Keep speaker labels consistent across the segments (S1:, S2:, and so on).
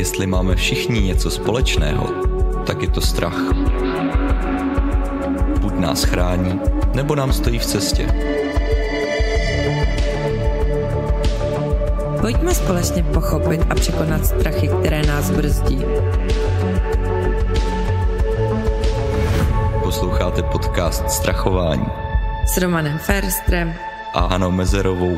S1: Jestli máme všichni něco společného, tak je to strach. Buď nás chrání, nebo nám stojí v cestě.
S2: Pojďme společně pochopit a překonat strachy, které nás brzdí.
S1: Posloucháte podcast Strachování
S2: S Romanem Ferstrem
S1: a Hanou Mezerovou.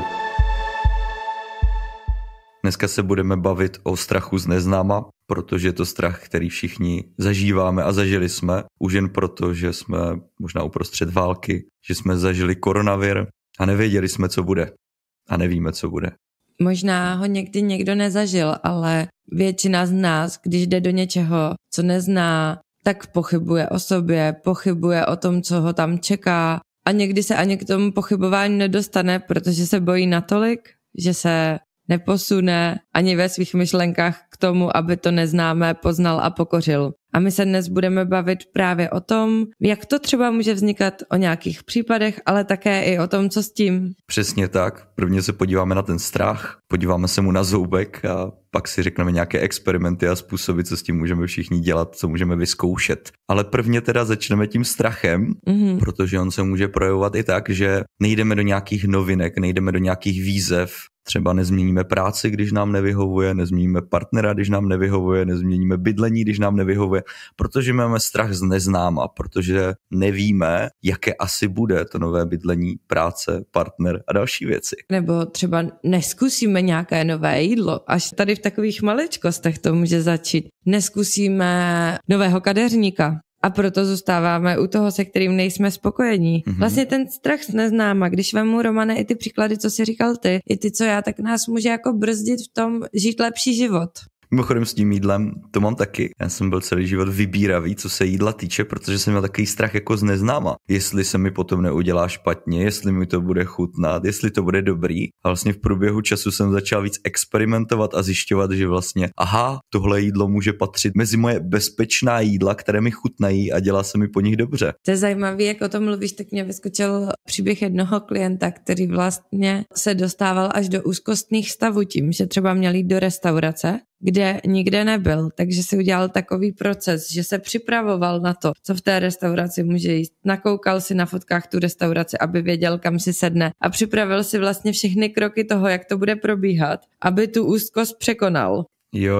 S1: Dneska se budeme bavit o strachu z neznáma, protože je to strach, který všichni zažíváme a zažili jsme. Už jen proto, že jsme možná uprostřed války, že jsme zažili koronavir a nevěděli jsme, co bude. A nevíme, co bude.
S2: Možná ho někdy někdo nezažil, ale většina z nás, když jde do něčeho, co nezná, tak pochybuje o sobě, pochybuje o tom, co ho tam čeká a někdy se ani k tomu pochybování nedostane, protože se bojí natolik, že se neposune ani ve svých myšlenkách k tomu, aby to neznámé poznal a pokořil. A my se dnes budeme bavit právě o tom, jak to třeba může vznikat, o nějakých případech, ale také i o tom, co s tím.
S1: Přesně tak. Prvně se podíváme na ten strach, podíváme se mu na zoubek a pak si řekneme nějaké experimenty a způsoby, co s tím můžeme všichni dělat, co můžeme vyzkoušet. Ale prvně teda začneme tím strachem, protože on se může projevovat i tak, že nejdeme do nějakých novinek, nejdeme do nějakých výzev, třeba nezměníme práci, když nám nevyhovuje, nezměníme partnera, když nám nevyhovuje, nezměníme bydlení, když nám nevyhovuje, protože máme strach z neznáma, protože nevíme, jaké asi bude to nové bydlení, práce, partner a další věci.
S2: Nebo třeba neskusíme nějaké nové jídlo, až tady v takových maličkostech to může začít. Neskusíme nového kadeřníka. A proto zůstáváme u toho, se kterým nejsme spokojení. Vlastně ten strach z neznáma, když vemu, Romane, i ty příklady, co jsi říkal ty, i ty, co já, tak nás může jako brzdit v tom žít lepší život.
S1: Mimochodem s tím jídlem, to mám taky. Já jsem byl celý život vybíravý, co se jídla týče, protože jsem měl takový strach jako z neznáma. Jestli se mi potom neudělá špatně, jestli mi to bude chutnat, jestli to bude dobrý. A vlastně v průběhu času jsem začal víc experimentovat a zjišťovat, že vlastně, tohle jídlo může patřit mezi moje bezpečná jídla, které mi chutnají a dělá se mi po nich dobře.
S2: To je zajímavé, jak o tom mluvíš, tak mě vyskočil příběh jednoho klienta, který vlastně se dostával až do úzkostných stavů tím, že třeba měl jít do restaurace, kde nikde nebyl, takže si udělal takový proces, že se připravoval na to, co v té restauraci může jíst. Nakoukal si na fotkách tu restauraci, aby věděl, kam si sedne a připravil si vlastně všechny kroky toho, jak to bude probíhat, aby tu úzkost překonal.
S1: Jo.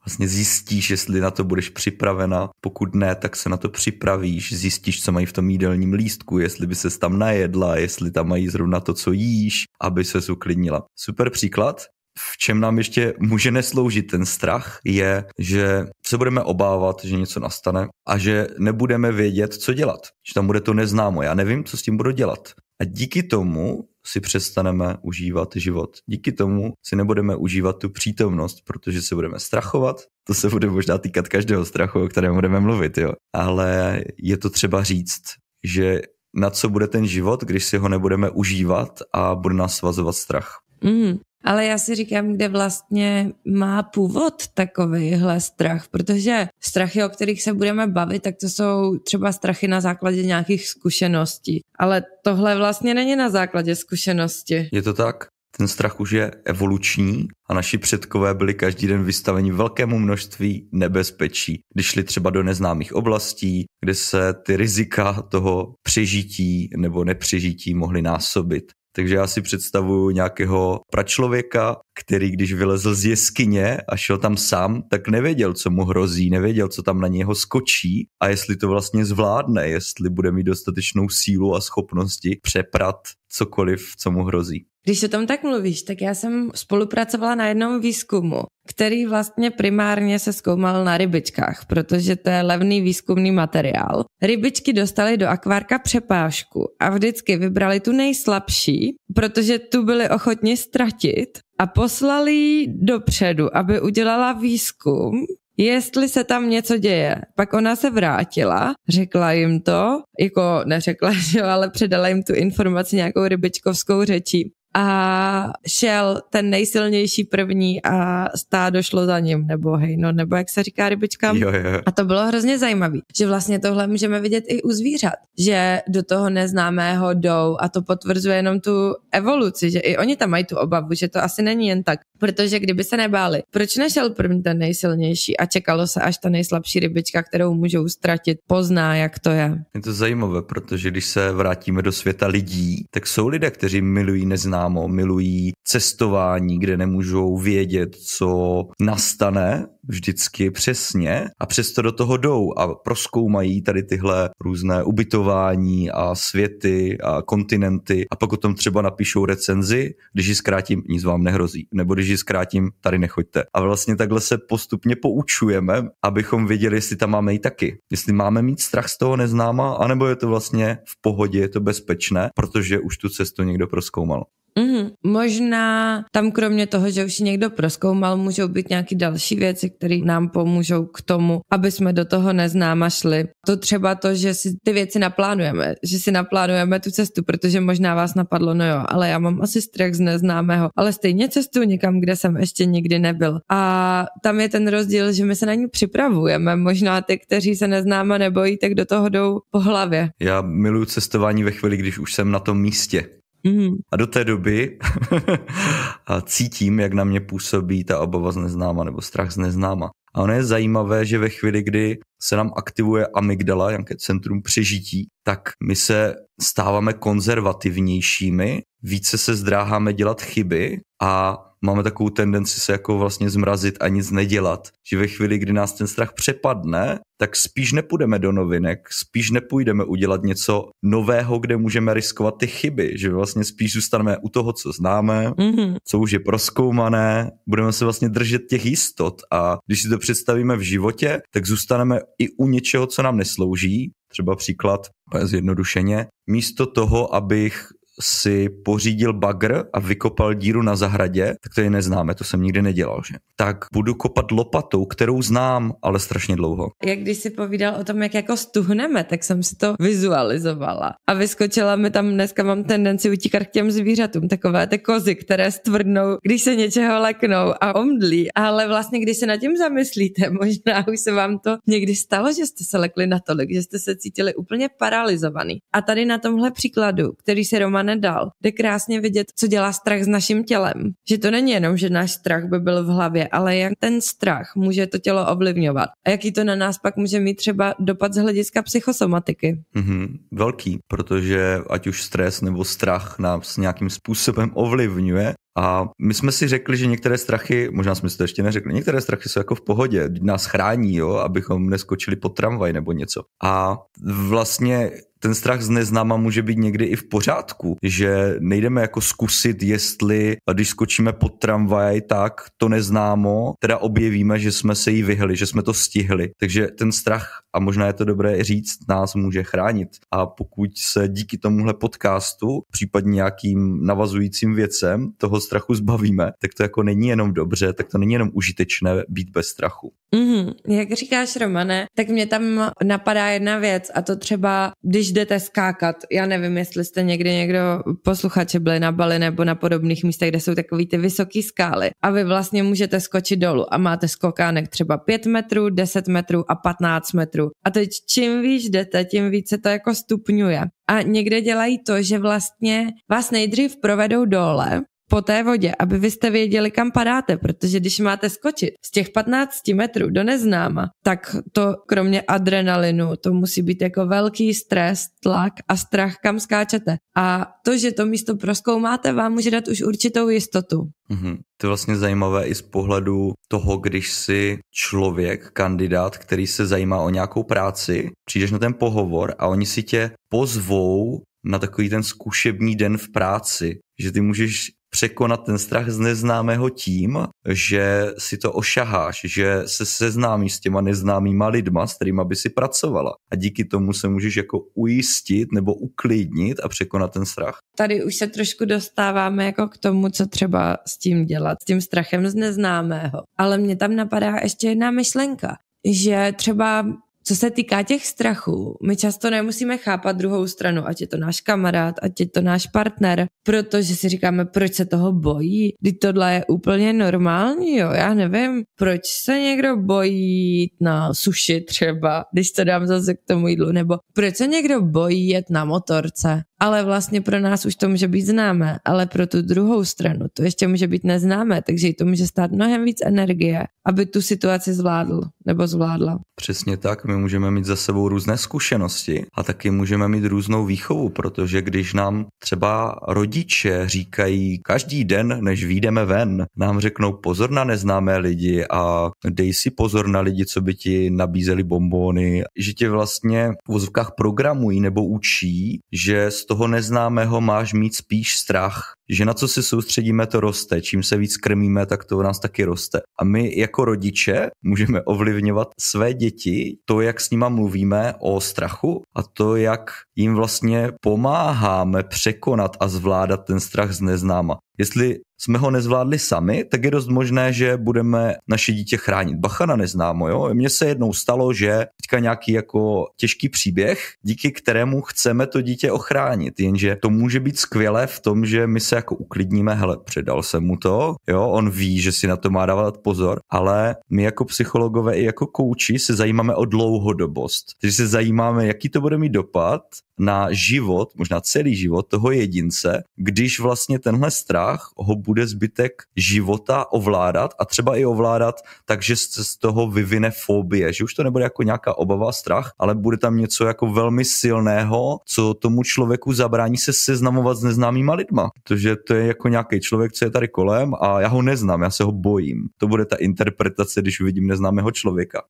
S1: Vlastně zjistíš, jestli na to budeš připravena, pokud ne, tak se na to připravíš, zjistíš, co mají v tom jídelním lístku, jestli by ses tam najedla, jestli tam mají zrovna to, co jíš, aby ses uklidnila. Super příklad. V čem nám ještě může nesloužit ten strach, je, že se budeme obávat, že něco nastane a že nebudeme vědět, co dělat. Že tam bude to neznámo, já nevím, co s tím budu dělat. A díky tomu si přestaneme užívat život. Díky tomu si nebudeme užívat tu přítomnost, protože se budeme strachovat. To se bude možná týkat každého strachu, o kterém budeme mluvit, jo. Ale je to třeba říct, že na co bude ten život, když si ho nebudeme užívat a bude nás svazovat strach.
S2: Ale já si říkám, kde vlastně má původ takovejhle strach, protože strachy, o kterých se budeme bavit, tak to jsou třeba strachy na základě nějakých zkušeností. Ale tohle vlastně není na základě zkušenosti.
S1: Je to tak? Ten strach už je evoluční a naši předkové byli každý den vystaveni velkému množství nebezpečí. Když šli třeba do neznámých oblastí, kde se ty rizika toho přežití nebo nepřežití mohly násobit. Takže já si představuji nějakého pračlověka, který když vylezl z jeskyně a šel tam sám, tak nevěděl, co mu hrozí, nevěděl, co tam na něho skočí a jestli to vlastně zvládne, jestli bude mít dostatečnou sílu a schopnosti přeprat cokoliv, co mu hrozí.
S2: Když o tom tak mluvíš, tak já jsem spolupracovala na jednom výzkumu, který vlastně primárně se zkoumal na rybičkách, protože to je levný výzkumný materiál. Rybičky dostaly do akvárka přepážku a vždycky vybrali tu nejslabší, protože tu byli ochotni ztratit a poslali ji dopředu, aby udělala výzkum, jestli se tam něco děje. Pak ona se vrátila, řekla jim to, jako neřekla, že ale předala jim tu informaci nějakou rybičkovskou řečí. A šel ten nejsilnější první a stádo šlo za ním, nebo hejno, nebo jak se říká rybičkám.
S1: Jo.
S2: A to bylo hrozně zajímavý, že vlastně tohle můžeme vidět i u zvířat, že do toho neznámého jdou a to potvrzuje jenom tu evoluci, že i oni tam mají tu obavu, že to asi není jen tak. Protože kdyby se nebáli, proč nešel první ten nejsilnější a čekalo se, až ta nejslabší rybička, kterou můžou ztratit, pozná, jak to je.
S1: Je to zajímavé, protože když se vrátíme do světa lidí, tak jsou lidé, kteří milují neznámo, milují cestování, kde nemůžou vědět, co nastane vždycky přesně a přesto do toho jdou a prozkoumají tady tyhle různé ubytování a světy a kontinenty a pak o tom třeba napíšou recenzi, když ji zkrátím, nic vám nehrozí, nebo když ji zkrátím, tady nechoďte. A vlastně takhle se postupně poučujeme, abychom věděli, jestli tam máme jít taky. Jestli máme mít strach z toho neznáma, anebo je to vlastně v pohodě, je to bezpečné, protože už tu cestu někdo prozkoumal.
S2: Možná tam kromě toho, že už někdo prozkoumal, můžou být nějaké další věci, které nám pomůžou k tomu, aby jsme do toho neznáma šli. To třeba to, že si ty věci naplánujeme, že si naplánujeme tu cestu, protože možná vás napadlo, no jo, ale já mám asi strach z neznámého, ale stejně cestuju někam, kde jsem ještě nikdy nebyl. A tam je ten rozdíl, že my se na ní připravujeme. Možná ty, kteří se neznáma nebojí, tak do toho jdou po hlavě.
S1: Já miluju cestování ve chvíli, když už jsem na tom místě. A do té doby cítím, jak na mě působí ta obava z neznáma nebo strach z neznáma. A ono je zajímavé, že ve chvíli, kdy se nám aktivuje amygdala, nějaké centrum přežití, tak my se stáváme konzervativnějšími, více se zdráháme dělat chyby a máme takovou tendenci se jako vlastně zmrazit a nic nedělat. Že ve chvíli, kdy nás ten strach přepadne, tak spíš nepůjdeme do novinek, spíš nepůjdeme udělat něco nového, kde můžeme riskovat ty chyby, že vlastně spíš zůstaneme u toho, co známe, co už je prozkoumané, budeme se vlastně držet těch jistot a když si to představíme v životě, tak zůstaneme i u něčeho, co nám neslouží. Třeba příklad, zjednodušeně, místo toho, abych si pořídil bagr a vykopal díru na zahradě, tak to je neznáme, to jsem nikdy nedělal, že? Tak budu kopat lopatou, kterou znám, ale strašně dlouho.
S2: Jak když si povídal o tom, jak jako stuhneme, tak jsem si to vizualizovala. A vyskočila mi tam, dneska mám tendenci utíkat k těm zvířatům, takové ty kozy, které stvrdnou, když se něčeho leknou a omdlí. Ale vlastně, když se nad tím zamyslíte, možná už se vám to někdy stalo, že jste se lekli natolik, že jste se cítili úplně paralizovaný. A tady na tomhle příkladu, který si Roman dal, jde krásně vidět, co dělá strach s naším tělem. Že to není jenom, že náš strach by byl v hlavě, ale jak ten strach může to tělo ovlivňovat. A jaký to na nás pak může mít třeba dopad z hlediska psychosomatiky.
S1: Velký, protože ať už stres nebo strach nás nějakým způsobem ovlivňuje. A my jsme si řekli, že některé strachy, možná jsme si to ještě neřekli, některé strachy jsou jako v pohodě, nás chrání, jo, abychom neskočili pod tramvaj nebo něco. A vlastně ten strach z neznáma může být někdy i v pořádku, že nejdeme jako zkusit, jestli když skočíme pod tramvaj, tak to neznámo, teda objevíme, že jsme se jí vyhli, že jsme to stihli. Takže ten strach, a možná je to dobré říct, nás může chránit. A pokud se díky tomuhle podcastu, případně nějakým navazujícím věcem toho strachu zbavíme, tak to jako není jenom dobře, tak to není jenom užitečné být bez strachu.
S2: Jak říkáš, Romane, tak mě tam napadá jedna věc a to třeba, když jdete skákat, já nevím, jestli jste někdo posluchači byli na Bali nebo na podobných místech, kde jsou takový ty vysoký skály a vy vlastně můžete skočit dolů a máte skokánek třeba 5 metrů, 10 metrů a 15 metrů. A teď čím výš jdete, tím více to jako stupňuje. A někde dělají to, že vlastně vás nejdřív provedou dole po té vodě, aby vy jste věděli, kam padáte, protože když máte skočit z těch 15 metrů do neznáma, tak to kromě adrenalinu, to musí být jako velký stres, tlak a strach, kam skáčete. A to, že to místo prozkoumáte, vám může dát už určitou jistotu.
S1: To je vlastně zajímavé i z pohledu toho, když si člověk, kandidát, který se zajímá o nějakou práci, přijdeš na ten pohovor a oni si tě pozvou na takový ten zkušební den v práci, že ty můžeš překonat ten strach z neznámého tím, že si to ošaháš, že se seznámíš s těma neznámýma lidma, s kterýma by si pracovala. A díky tomu se můžeš jako ujistit nebo uklidnit a překonat ten strach.
S2: Tady už se trošku dostáváme jako k tomu, co třeba s tím dělat, s tím strachem z neznámého. Ale mě tam napadá ještě jedna myšlenka, že třeba co se týká těch strachů, my často nemusíme chápat druhou stranu, ať je to náš kamarád, ať je to náš partner, protože si říkáme, proč se toho bojí. Když tohle je úplně normální, jo, já nevím, proč se někdo bojí jít na sushi třeba, když to dám zase k tomu jídlu, nebo proč se někdo bojí jet na motorce. ale vlastně pro nás už to může být známé, ale pro tu druhou stranu to ještě může být neznámé, takže jí to může stát mnohem víc energie, aby tu situaci zvládl nebo zvládla.
S1: Přesně tak, my můžeme mít za sebou různé zkušenosti a taky můžeme mít různou výchovu, protože když nám třeba rodiče říkají každý den, než vyjdeme ven, nám řeknou pozor na neznámé lidi a dej si pozor na lidi, co by ti nabízeli bonbóny, že tě vlastně v vozovkách programují nebo učí, že z toho neznámého máš mít spíš strach, že na co se soustředíme, to roste, čím se víc krmíme, tak to u nás taky roste. A my jako rodiče můžeme ovlivňovat své děti, to, jak s nima mluvíme o strachu a to, jak jim vlastně pomáháme překonat a zvládat ten strach z neznáma. Jestli jsme ho nezvládli sami, tak je dost možné, že budeme naše dítě chránit. Bacha na neznámo, jo? Mně se jednou stalo, že teďka nějaký jako těžký příběh, díky kterému chceme to dítě ochránit, jenže to může být skvělé v tom, že my se jako uklidníme, hele, předal jsem mu to, jo, on ví, že si na to má dávat pozor, ale my jako psychologové i jako kouči se zajímáme o dlouhodobost. Takže se zajímáme, jaký to bude mít dopad na život, možná celý život toho jedince, když vlastně tenhle strach ho bude zbytek života ovládat a třeba i ovládat, takže se z toho vyvine fobie, že už to nebude jako nějaká obava, strach, ale bude tam něco jako velmi silného, co tomu člověku zabrání se seznamovat s neznámýma lidma, protože to je jako nějaký člověk, co je tady kolem a já ho neznám, já se ho bojím. To bude ta interpretace, když uvidím neznámého člověka.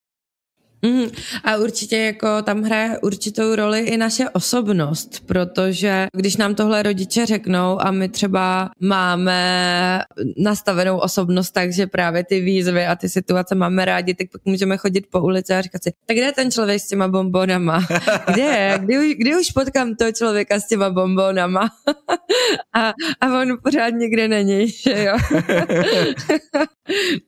S2: A určitě jako tam hraje určitou roli i naše osobnost, protože když nám tohle rodiče řeknou a my třeba máme nastavenou osobnost tak, že právě ty výzvy a ty situace máme rádi, tak pak můžeme chodit po ulici a říkat si, tak kde je ten člověk s těma bonbonama? Kde je? Kdy už potkám toho člověka s těma bonbonama? a on pořád nikde není, že jo?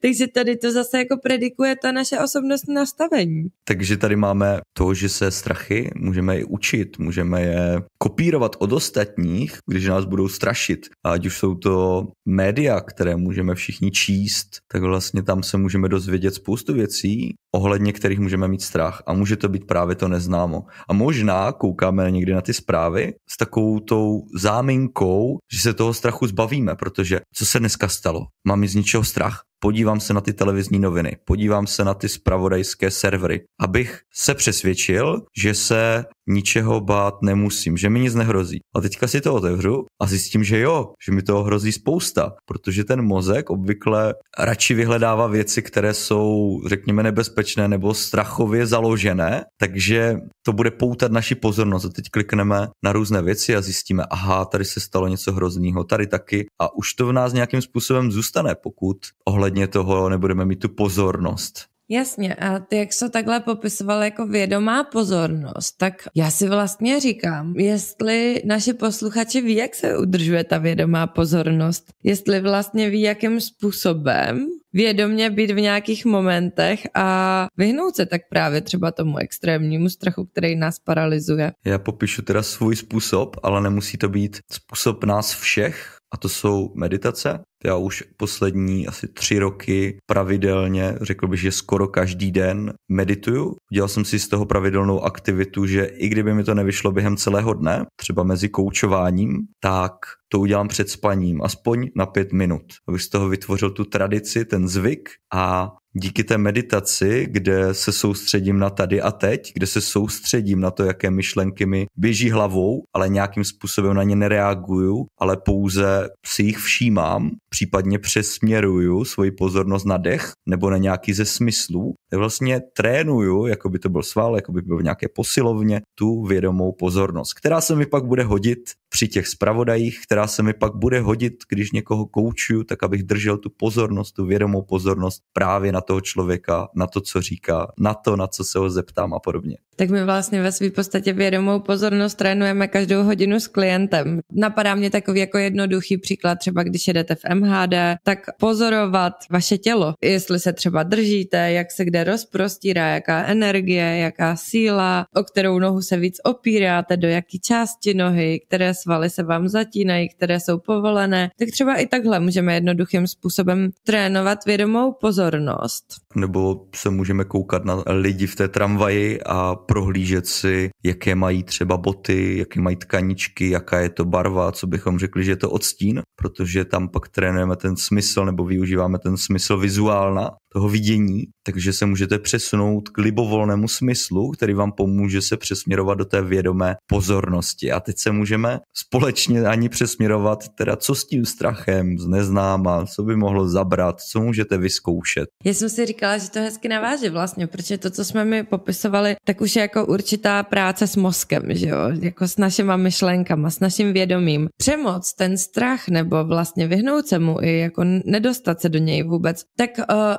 S2: Takže tady to zase jako predikuje ta naše osobnostní nastavení.
S1: Takže tady máme to, že se strachy můžeme je učit, můžeme je kopírovat od ostatních, když nás budou strašit. A ať už jsou to média, které můžeme všichni číst, tak vlastně tam se můžeme dozvědět spoustu věcí, ohledně kterých můžeme mít strach. A může to být právě to neznámo. A možná koukáme někdy na ty zprávy s takovou tou záminkou, že se toho strachu zbavíme, protože co se dneska stalo? Mám z ničeho strach? Podívám se na ty televizní noviny, podívám se na ty zpravodajské servery, abych se přesvědčil, že se ničeho bát nemusím, že mi nic nehrozí. A teďka si to otevřu a zjistím, že jo, že mi toho hrozí spousta, protože ten mozek obvykle radši vyhledává věci, které jsou, řekněme, nebezpečné nebo strachově založené, takže to bude poutat naši pozornost. A teď klikneme na různé věci a zjistíme, aha, tady se stalo něco hroznýho, tady taky a už to v nás nějakým způsobem zůstane, pokud ohledně toho nebudeme mít tu pozornost.
S2: Jasně, a ty, jak jsi takhle popisoval jako vědomá pozornost, tak já si vlastně říkám, jestli naši posluchači ví, jak se udržuje ta vědomá pozornost, jestli vlastně ví, jakým způsobem vědomě být v nějakých momentech a vyhnout se tak právě třeba tomu extrémnímu strachu, který nás paralyzuje.
S1: Já popíšu teda svůj způsob, ale nemusí to být způsob nás všech, a to jsou meditace. Já už poslední asi 3 roky pravidelně, řekl bych, že skoro každý den medituju. Udělal jsem si z toho pravidelnou aktivitu, že i kdyby mi to nevyšlo během celého dne, třeba mezi koučováním, tak to udělám před spaním, aspoň na 5 minut. Abych z toho vytvořil tu tradici, ten zvyk a díky té meditaci, kde se soustředím na tady a teď, kde se soustředím na to, jaké myšlenky mi běží hlavou, ale nějakým způsobem na ně nereaguju, ale pouze si jich všímám, případně přesměruju svoji pozornost na dech nebo na nějaký ze smyslů, tak vlastně trénuju, jako by to byl sval, jako by byl v nějaké posilovně, tu vědomou pozornost, která se mi pak bude hodit při těch zpravodajích, která se mi pak bude hodit, když někoho koučuju, tak abych držel tu pozornost, tu vědomou pozornost právě na toho člověka, na to, co říká, na to, na co se ho zeptám a podobně.
S2: Tak my vlastně ve své podstatě vědomou pozornost trénujeme každou hodinu s klientem. Napadá mě takový jako jednoduchý příklad, třeba když jedete v MHD, tak pozorovat vaše tělo, jestli se třeba držíte, jak se kde rozprostírá, jaká energie, jaká síla, o kterou nohu se víc opíráte, do jaký části nohy, které svaly se vám zatínají, které jsou povolené, tak třeba i takhle můžeme jednoduchým způsobem trénovat vědomou pozornost.
S1: Nebo se můžeme koukat na lidi v té tramvaji a prohlížet si, jaké mají třeba boty, jaké mají tkaničky, jaká je to barva, co bychom řekli, že je to odstín, protože tam pak trénujeme ten smysl nebo využíváme ten smysl vizuálna, toho vidění, takže se můžete přesunout k libovolnému smyslu, který vám pomůže se přesměrovat do té vědomé pozornosti. A teď se můžeme společně ani přesměrovat, teda co s tím strachem, z neznáma, co by mohlo zabrat, co můžete vyzkoušet.
S2: Já jsem si říkala, že to hezky naváže vlastně, protože to, co jsme mi popisovali, tak už je jako určitá práce s mozkem, že jo, jako s našima myšlenkama, s naším vědomím. Přemoc ten strach nebo vlastně vyhnout se mu i jako nedostat se do něj vůbec, tak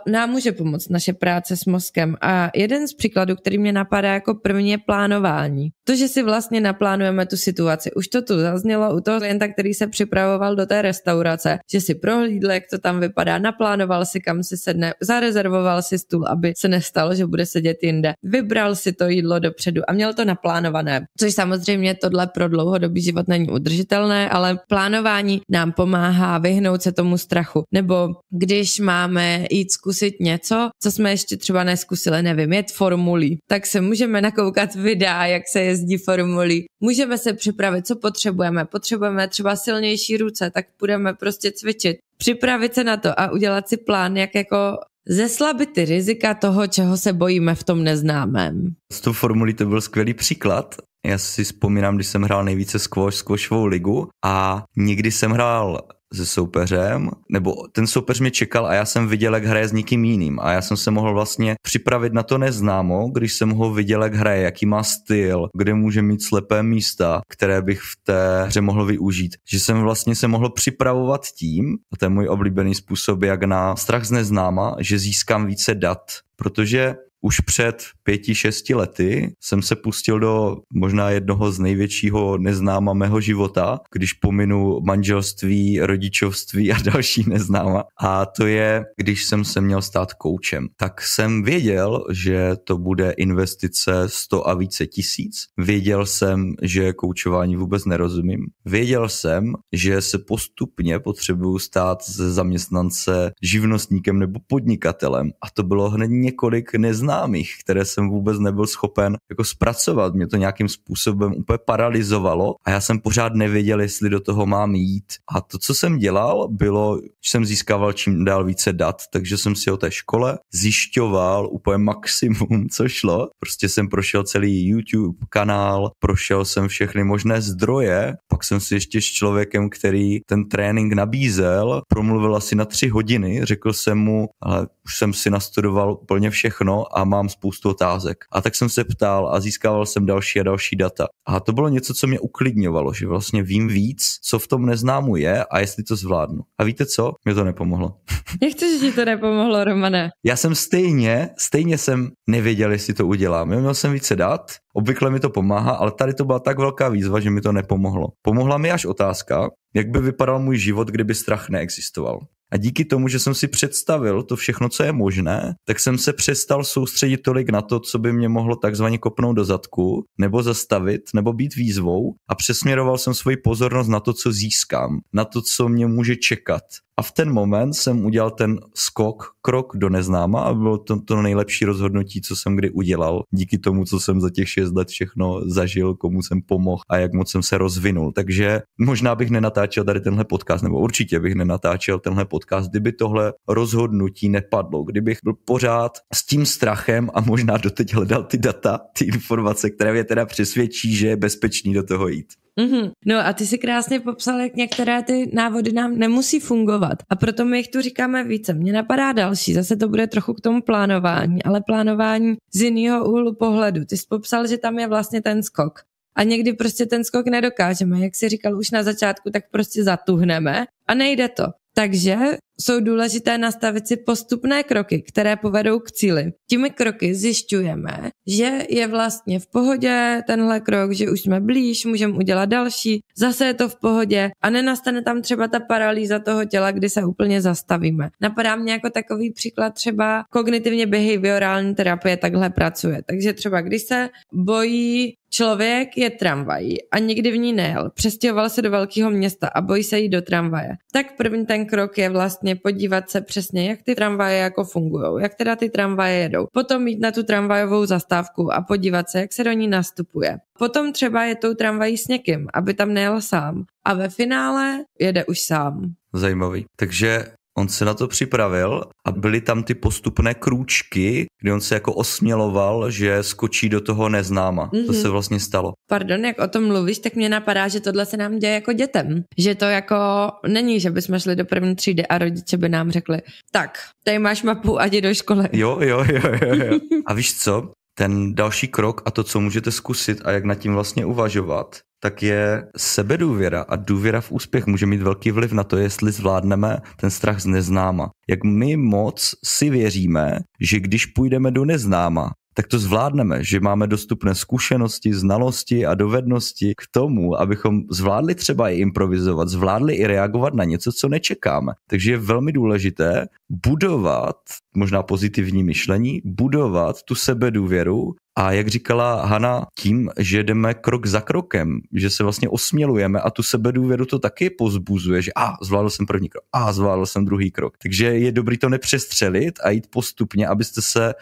S2: nám může pomoct naše práce s mozkem. A jeden z příkladů, který mě napadá jako první, je plánování. To, že si vlastně naplánujeme tu situaci. Už to tu zaznělo u toho klienta, který se připravoval do té restaurace, že si prohlídl, jak to tam vypadá, naplánoval si, kam si sedne, zarezervoval si stůl, aby se nestalo, že bude sedět jinde. Vybral si to jídlo dopředu a měl to naplánované. Což samozřejmě tohle pro dlouhodobý život není udržitelné, ale plánování nám pomáhá vyhnout se tomu strachu. Nebo když máme jít zkusit něco, co jsme ještě třeba neskusili, nevím, jet formulí, tak se můžeme nakoukat videa, jak se jezdí formulí. Můžeme se připravit, co potřebujeme. Potřebujeme třeba silnější ruce, tak budeme prostě cvičit. Připravit se na to a udělat si plán, jak jako zeslabit ty rizika toho, čeho se bojíme v tom neznámém.
S1: S tou formulí to byl skvělý příklad. Já si vzpomínám, když jsem hrál nejvíce squashovou ligu a někdy jsem hrál se soupeřem, nebo ten soupeř mě čekal a já jsem viděl, jak hraje s někým jiným a já jsem se mohl vlastně připravit na to neznámo, když jsem ho viděl, jak hraje, jaký má styl, kde může mít slepé místa, které bych v té hře mohl využít. Že jsem vlastně se mohl připravovat tím, a to je můj oblíbený způsob, jak na strach z neznáma, že získám více dat, protože už před 5-6 lety jsem se pustil do možná jednoho z největšího neznáma mého života, když pominu manželství, rodičovství a další neznáma. A to je, když jsem se měl stát koučem. Tak jsem věděl, že to bude investice 100 a více tisíc. Věděl jsem, že koučování vůbec nerozumím. Věděl jsem, že se postupně potřebuju stát ze zaměstnance živnostníkem nebo podnikatelem. A to bylo hned několik neznámých, které jsem vůbec nebyl schopen jako zpracovat. Mě to nějakým způsobem úplně paralyzovalo a já jsem pořád nevěděl, jestli do toho mám jít. A to, co jsem dělal, bylo, že jsem získával čím dál více dat, takže jsem si o té škole zjišťoval úplně maximum, co šlo. Prostě jsem prošel celý YouTube kanál, prošel jsem všechny možné zdroje, pak jsem si ještě s člověkem, který ten trénink nabízel, promluvil asi na 3 hodiny, řekl jsem mu, ale už jsem si nastudoval úplně všechno a mám spoustu otázek. A tak jsem se ptal a získával jsem další a další data. A to bylo něco, co mě uklidňovalo, že vlastně vím víc, co v tom neznámu je a jestli to zvládnu. A víte co? Mě to nepomohlo.
S2: Jak to, že ti to nepomohlo, Romane?
S1: Já jsem stejně jsem nevěděl, jestli to udělám. Měl jsem více dat, obvykle mi to pomáhá, ale tady to byla tak velká výzva, že mi to nepomohlo. Pomohla mi až otázka, jak by vypadal můj život, kdyby strach neexistoval. A díky tomu, že jsem si představil to všechno, co je možné, tak jsem se přestal soustředit tolik na to, co by mě mohlo takzvaně kopnout do zadku, nebo zastavit, nebo být výzvou a přesměroval jsem svoji pozornost na to, co získám, na to, co mě může čekat. A v ten moment jsem udělal ten krok do neznáma a bylo to nejlepší rozhodnutí, co jsem kdy udělal. Díky tomu, co jsem za těch 6 let všechno zažil, komu jsem pomohl a jak moc jsem se rozvinul. Takže možná bych nenatáčel tady tenhle podcast, nebo určitě bych nenatáčel tenhle podcast, kdyby tohle rozhodnutí nepadlo, kdybych byl pořád s tím strachem a možná doteď hledal ty data, ty informace, které mě teda přesvědčí, že je bezpečný do toho jít.
S2: Mm-hmm. No a ty si krásně popsal, jak některé ty návody nám nemusí fungovat a proto my jich tu říkáme více. Mně napadá další, zase to bude trochu k tomu plánování, ale plánování z jiného úhlu pohledu. Ty jsi popsal, že tam je vlastně ten skok a někdy prostě ten skok nedokážeme, jak jsi říkal už na začátku, tak prostě zatuhneme a nejde to. Takže jsou důležité nastavit si postupné kroky, které povedou k cíli. Těmi kroky zjišťujeme, že je vlastně v pohodě tenhle krok, že už jsme blíž, můžeme udělat další, zase je to v pohodě a nenastane tam třeba ta paralýza toho těla, kdy se úplně zastavíme. Napadá mě jako takový příklad třeba kognitivně behaviorální terapie takhle pracuje. Takže třeba když se bojí člověk, je tramvají a nikdy v ní nejel, přestěhoval se do velkého města a bojí se jít do tramvaje. Tak první ten krok je vlastně podívat se přesně, jak ty tramvaje jako fungujou, jak teda ty tramvaje jedou. Potom jít na tu tramvajovou zastávku a podívat se, jak se do ní nastupuje. Potom třeba je tou tramvají s někým, aby tam nejel sám. A ve finále jede už sám.
S1: Zajímavý. Takže on se na to připravil a byly tam ty postupné krůčky, kdy on se jako osměloval, že skočí do toho neznáma. To se vlastně stalo.
S2: Pardon, jak o tom mluvíš, tak mě napadá, že tohle se nám děje jako dětem. Že to jako není, že bychom šli do první třídy a rodiče by nám řekli, tak, tady máš mapu a jdi do školy.
S1: Jo. A víš co? Ten další krok a to, co můžete zkusit a jak nad tím vlastně uvažovat, tak je sebedůvěra a důvěra v úspěch může mít velký vliv na to, jestli zvládneme ten strach z neznáma. Jak my moc si věříme, že když půjdeme do neznáma, tak to zvládneme, že máme dostupné zkušenosti, znalosti a dovednosti k tomu, abychom zvládli třeba i improvizovat, zvládli i reagovat na něco, co nečekáme. Takže je velmi důležité budovat, možná pozitivní myšlení, budovat tu sebedůvěru a jak říkala Hana, tím, že jdeme krok za krokem, že se vlastně osmělujeme a tu sebedůvěru to taky pozbuzuje, že zvládl jsem první krok, zvládl jsem druhý krok. Takže je dobrý to nepřestřelit a jít postupně,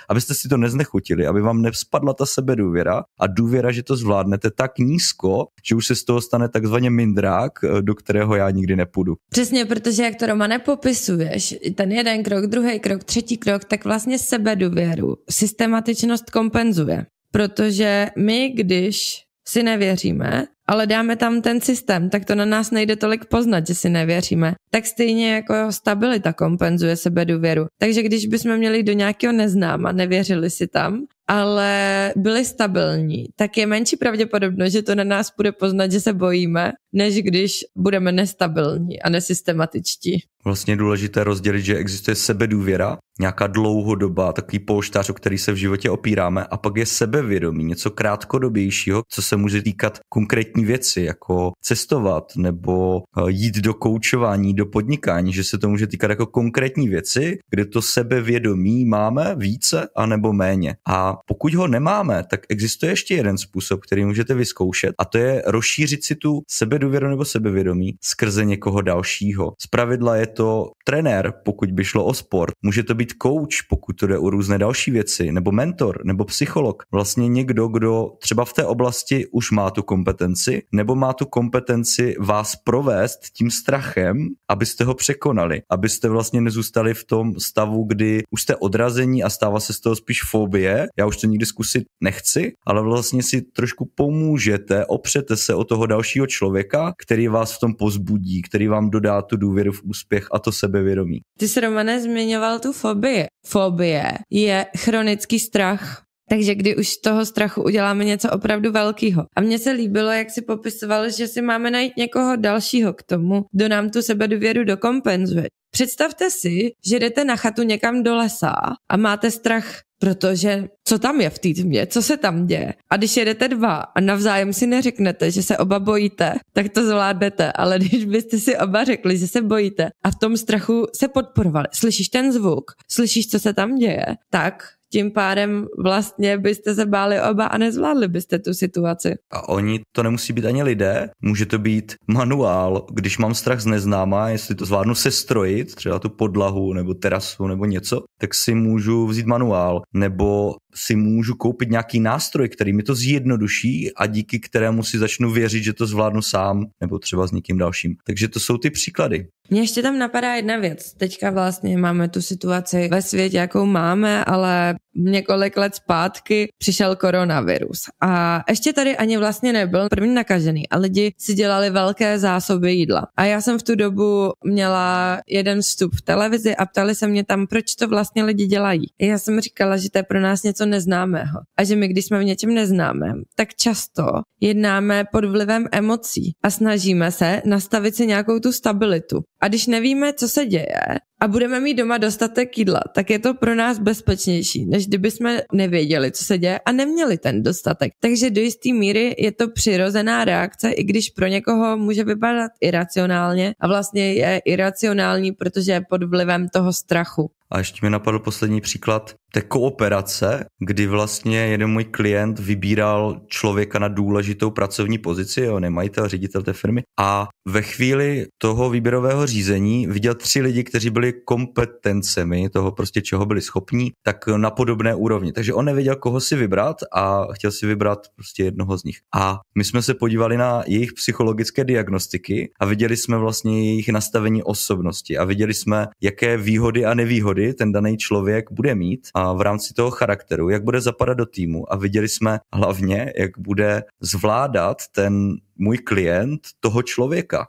S1: abyste si to neznechutili, aby vám nevzpadla ta sebedůvěra a důvěra, že to zvládnete tak nízko, že už se z toho stane takzvaně mindrák, do kterého já nikdy nepůjdu.
S2: Přesně, protože jak to, Romane, popisuješ, ten jeden krok, druhý krok, třetí krok, tak vlastně sebedůvěru, systematičnost kompenzuje. Protože my, když si nevěříme, ale dáme tam ten systém, tak to na nás nejde tolik poznat, že si nevěříme. Tak stejně jako stabilita kompenzuje sebedůvěru. Takže když bychom měli do nějakého neznáma, nevěřili si tam, ale byli stabilní, tak je menší pravděpodobnost, že to na nás bude poznat, že se bojíme, než když budeme nestabilní a nesystematičtí.
S1: Vlastně je důležité rozdělit, že existuje sebedůvěra, nějaká dlouhodoba, takový polštář, o který se v životě opíráme, a pak je sebevědomí, něco krátkodobějšího, co se může týkat konkrétní věci, jako cestovat nebo jít do koučování, do podnikání, že se to může týkat jako konkrétní věci, kde to sebevědomí máme více anebo méně. A pokud ho nemáme, tak existuje ještě jeden způsob, který můžete vyzkoušet, a to je rozšířit si tu sebedůvěru nebo sebevědomí skrze někoho dalšího. Zpravidla je to trenér, pokud by šlo o sport. Může to být coach, pokud to jde o různé další věci, nebo mentor, nebo psycholog. Vlastně někdo, kdo třeba v té oblasti už má tu kompetenci, nebo má tu kompetenci vás provést tím strachem, abyste ho překonali. Abyste vlastně nezůstali v tom stavu, kdy už jste odrazení a stává se z toho spíš fobie. Já už to nikdy zkusit nechci, ale vlastně si trošku pomůžete, opřete se o toho dalšího člověka, který vás v tom pozbudí, který vám dodá tu důvěru v úspěch a to sebevědomí.
S2: Ty jsi, Romane, zmiňoval tu fobii. Fobie je chronický strach. Takže kdy už z toho strachu uděláme něco opravdu velkého. A mně se líbilo, jak si popisoval, že si máme najít někoho dalšího k tomu, kdo nám tu sebedůvěru dokompenzuje. Představte si, že jdete na chatu někam do lesa a máte strach, protože co tam je v té tmě, co se tam děje. A když jedete dva a navzájem si neřeknete, že se oba bojíte, tak to zvládnete. Ale když byste si oba řekli, že se bojíte a v tom strachu se podporovali, slyšíš ten zvuk, slyšíš, co se tam děje, tak tím pádem vlastně byste se báli oba a nezvládli byste tu situaci.
S1: A oni to nemusí být ani lidé, může to být manuál, když mám strach z neznáma, jestli to zvládnu sestrojit, třeba tu podlahu nebo terasu nebo něco, tak si můžu vzít manuál, nebo si můžu koupit nějaký nástroj, který mi to zjednoduší a díky kterému si začnu věřit, že to zvládnu sám, nebo třeba s někým dalším. Takže to jsou ty příklady.
S2: Mně ještě tam napadá jedna věc. Teďka vlastně máme tu situaci ve světě, jakou máme, ale několik let zpátky přišel koronavirus. A ještě tady ani vlastně nebyl první nakažený a lidi si dělali velké zásoby jídla. A já jsem v tu dobu měla jeden vstup v televizi a ptali se mě tam, proč to vlastně lidi dělají. A já jsem říkala, že to je pro nás něco neznámého. A že my, když jsme v něčem neznámém, tak často jednáme pod vlivem emocí a snažíme se nastavit si nějakou tu stabilitu. A když nevíme, co se děje a budeme mít doma dostatek jídla, tak je to pro nás bezpečnější, než kdyby jsme nevěděli, co se děje a neměli ten dostatek. Takže do jisté míry je to přirozená reakce, i když pro někoho může vypadat iracionálně a vlastně je iracionální, protože je pod vlivem toho strachu.
S1: A ještě mi napadl poslední příklad té kooperace, kdy vlastně jeden můj klient vybíral člověka na důležitou pracovní pozici, on je majitel, ředitel té firmy, a ve chvíli toho výběrového řízení viděl 3 lidi, kteří byli kompetencemi toho prostě čeho byli schopní, tak na podobné úrovni. Takže on nevěděl, koho si vybrat a chtěl si vybrat prostě jednoho z nich. A my jsme se podívali na jejich psychologické diagnostiky a viděli jsme vlastně jejich nastavení osobnosti a viděli jsme, jaké výhody a nevýhody ten daný člověk bude mít a v rámci toho charakteru, jak bude zapadat do týmu a viděli jsme hlavně, jak bude zvládat ten můj klient toho člověka.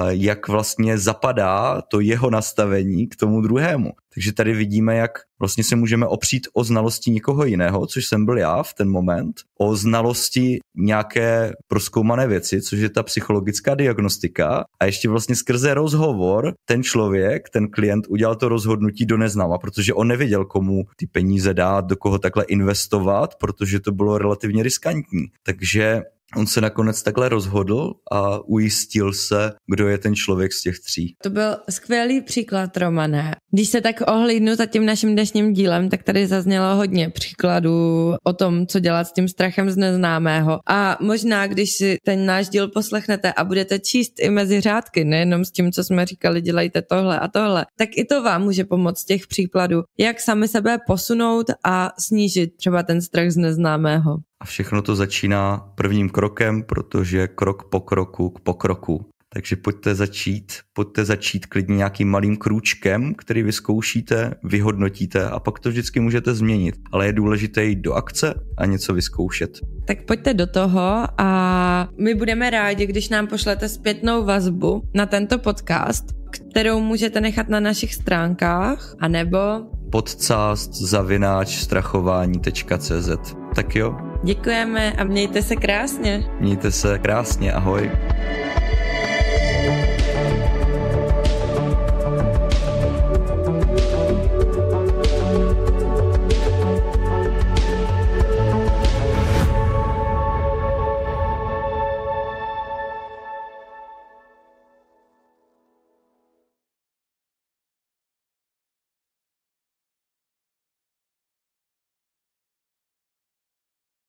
S1: Jak vlastně zapadá to jeho nastavení k tomu druhému. Takže tady vidíme, jak vlastně se můžeme opřít o znalosti někoho jiného, což jsem byl já v ten moment, o znalosti nějaké prozkoumané věci, což je ta psychologická diagnostika, a ještě vlastně skrze rozhovor ten člověk, ten klient udělal to rozhodnutí do neznáma, protože on nevěděl, komu ty peníze dát, do koho takhle investovat, protože to bylo relativně riskantní. Takže on se nakonec takhle rozhodl a ujistil se, kdo je ten člověk z těch 3.
S2: To byl skvělý příklad, Romane. Když se tak ohlídnu za tím naším dnešním dílem, tak tady zaznělo hodně příkladů o tom, co dělat s tím strachem z neznámého. A možná, když si ten náš díl poslechnete a budete číst i mezi řádky, nejenom s tím, co jsme říkali, dělejte tohle a tohle, tak i to vám může pomoct těch příkladů, jak sami sebe posunout a snížit třeba ten strach z neznámého.
S1: A všechno to začíná prvním krokem, protože krok po kroku k pokroku. Takže pojďte začít klidně nějakým malým krůčkem, který vyzkoušíte, vyhodnotíte a pak to vždycky můžete změnit. Ale je důležité jít do akce a něco vyzkoušet.
S2: Tak pojďte do toho a my budeme rádi, když nám pošlete zpětnou vazbu na tento podcast, kterou můžete nechat na našich stránkách, anebo podcast@strachování.cz. Tak jo. Děkujeme a mějte se krásně.
S1: Mějte se krásně, ahoj.